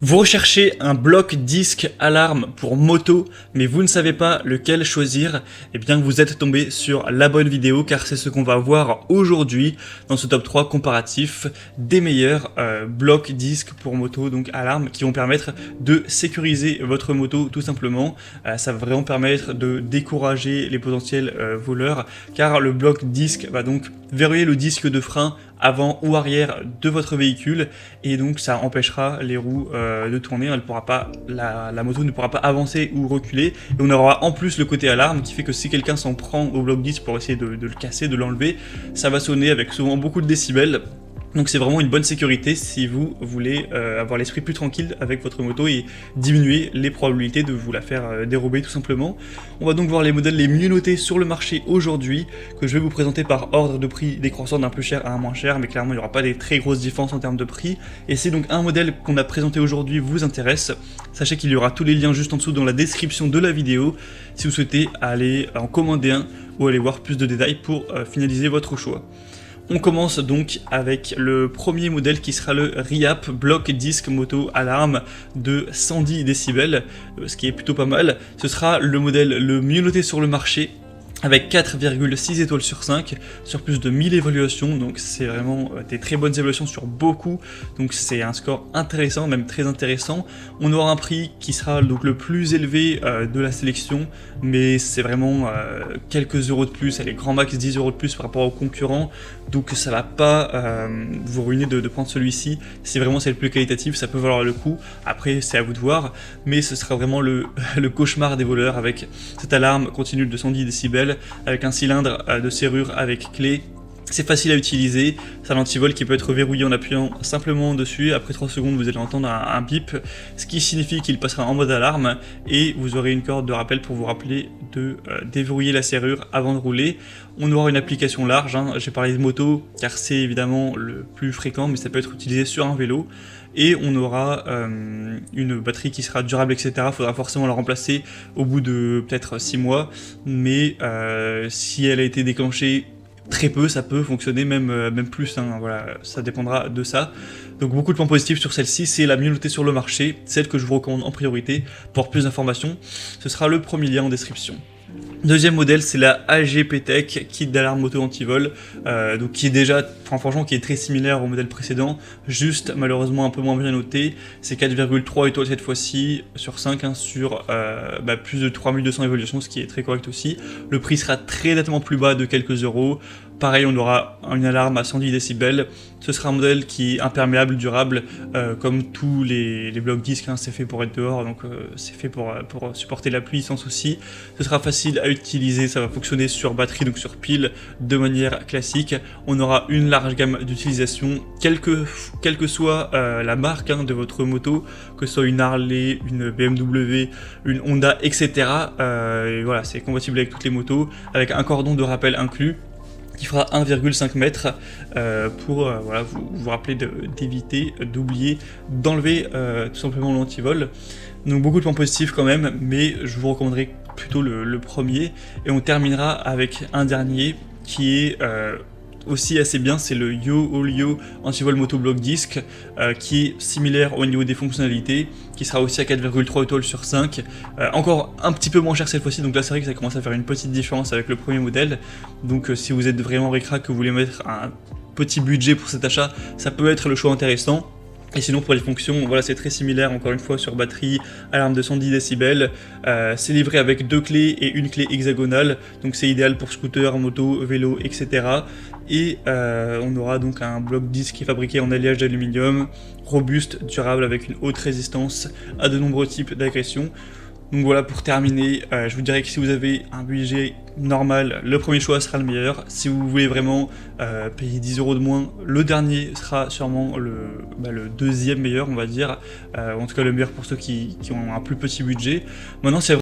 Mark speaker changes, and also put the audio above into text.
Speaker 1: Vous recherchez un bloc disque alarme pour moto, mais vous ne savez pas lequel choisir, et bien vous êtes tombé sur la bonne vidéo car c'est ce qu'on va voir aujourd'hui dans ce top 3 comparatif des meilleurs blocs disques pour moto, donc alarme, qui vont permettre de sécuriser votre moto tout simplement. Ça va vraiment permettre de décourager les potentiels voleurs car le bloc disque va donc verrouiller le disque de frein avant ou arrière de votre véhicule et donc ça empêchera les roues de tourner, elle pourra pas, la moto ne pourra pas avancer ou reculer, et on aura en plus le côté alarme qui fait que si quelqu'un s'en prend au bloc 10 pour essayer de le casser, de l'enlever, ça va sonner avec souvent beaucoup de décibels. Donc c'est vraiment une bonne sécurité si vous voulez avoir l'esprit plus tranquille avec votre moto et diminuer les probabilités de vous la faire dérober tout simplement. On va donc voir les modèles les mieux notés sur le marché aujourd'hui, que je vais vous présenter par ordre de prix décroissant d'un plus cher à un moins cher, mais clairement il n'y aura pas des très grosses différences en termes de prix. Et si donc un modèle qu'on a présenté aujourd'hui vous intéresse, sachez qu'il y aura tous les liens juste en dessous dans la description de la vidéo si vous souhaitez aller en commander un ou aller voir plus de détails pour finaliser votre choix. On commence donc avec le premier modèle qui sera le RIAP bloc disque moto alarme de 110 décibels, ce qui est plutôt pas mal. Ce sera le modèle le mieux noté sur le marché, avec 4,6 étoiles sur 5, sur plus de 1000 évaluations, donc c'est vraiment des très bonnes évaluations sur beaucoup, donc c'est un score intéressant, même très intéressant. On aura un prix qui sera donc le plus élevé de la sélection, mais c'est vraiment quelques euros de plus, allez, grand max 10 euros de plus par rapport aux concurrents, donc ça va pas vous ruiner de prendre celui-ci. Si vraiment c'est le plus qualitatif, ça peut valoir le coup, après c'est à vous de voir, mais ce sera vraiment le cauchemar des voleurs avec cette alarme continue de 110 décibels, avec un cylindre de serrure avec clé. C'est facile à utiliser, c'est un antivol qui peut être verrouillé en appuyant simplement dessus. Après 3 secondes vous allez entendre un bip, ce qui signifie qu'il passera en mode alarme et vous aurez une corde de rappel pour vous rappeler de déverrouiller la serrure avant de rouler. On aura une application large, hein. J'ai parlé de moto car c'est évidemment le plus fréquent, mais ça peut être utilisé sur un vélo. Et on aura une batterie qui sera durable, etc. Il faudra forcément la remplacer au bout de peut-être 6 mois, mais si elle a été déclenchée très peu, ça peut fonctionner même plus, hein, voilà, ça dépendra de ça. Donc beaucoup de points positifs sur celle-ci, c'est la mieux notée sur le marché, celle que je vous recommande en priorité. Pour plus d'informations, ce sera le premier lien en description. Deuxième modèle, c'est la AGP Tech kit d'alarme moto anti-vol, donc qui est déjà, franchement, qui est très similaire au modèle précédent, juste malheureusement un peu moins bien noté. C'est 4,3 étoiles cette fois-ci sur 5, hein, sur plus de 3200 évaluations, ce qui est très correct aussi. Le prix sera très nettement plus bas de quelques euros. Pareil, on aura une alarme à 110 décibels. Ce sera un modèle qui est imperméable, durable, comme tous les blocs disques, hein, c'est fait pour être dehors, donc c'est fait pour supporter la pluie sans souci. Ce sera facile à utiliser, ça va fonctionner sur batterie, donc sur pile, de manière classique. On aura une large gamme d'utilisation, quelle que soit la marque, hein, de votre moto, que ce soit une Harley, une BMW, une Honda, etc. Et voilà, c'est compatible avec toutes les motos, avec un cordon de rappel inclus, qui fera 1,5 m pour voilà, vous rappeler d'éviter, d'oublier, d'enlever tout simplement l'antivol. Donc beaucoup de points positifs quand même, mais je vous recommanderais plutôt le premier. Et on terminera avec un dernier qui est aussi assez bien, c'est le YoOlio antivol moto bloc disque, qui est similaire au niveau des fonctionnalités, qui sera aussi à 4,3 étoiles sur 5, encore un petit peu moins cher cette fois-ci, donc là c'est vrai que ça commence à faire une petite différence avec le premier modèle. Donc si vous êtes vraiment ric-rac, que vous voulez mettre un petit budget pour cet achat, ça peut être le choix intéressant. Et sinon pour les fonctions, voilà, c'est très similaire, encore une fois sur batterie, alarme de 110 décibels, c'est livré avec 2 clés et une clé hexagonale, donc c'est idéal pour scooter, moto, vélo, etc. Et on aura donc un bloc disque qui est fabriqué en alliage d'aluminium, robuste, durable, avec une haute résistance à de nombreux types d'agressions. Donc voilà, pour terminer, je vous dirais que si vous avez un budget normal, le premier choix sera le meilleur. Si vous voulez vraiment payer 10 euros de moins, le dernier sera sûrement le deuxième meilleur, on va dire. En tout cas le meilleur pour ceux qui ont un plus petit budget. Maintenant, c'est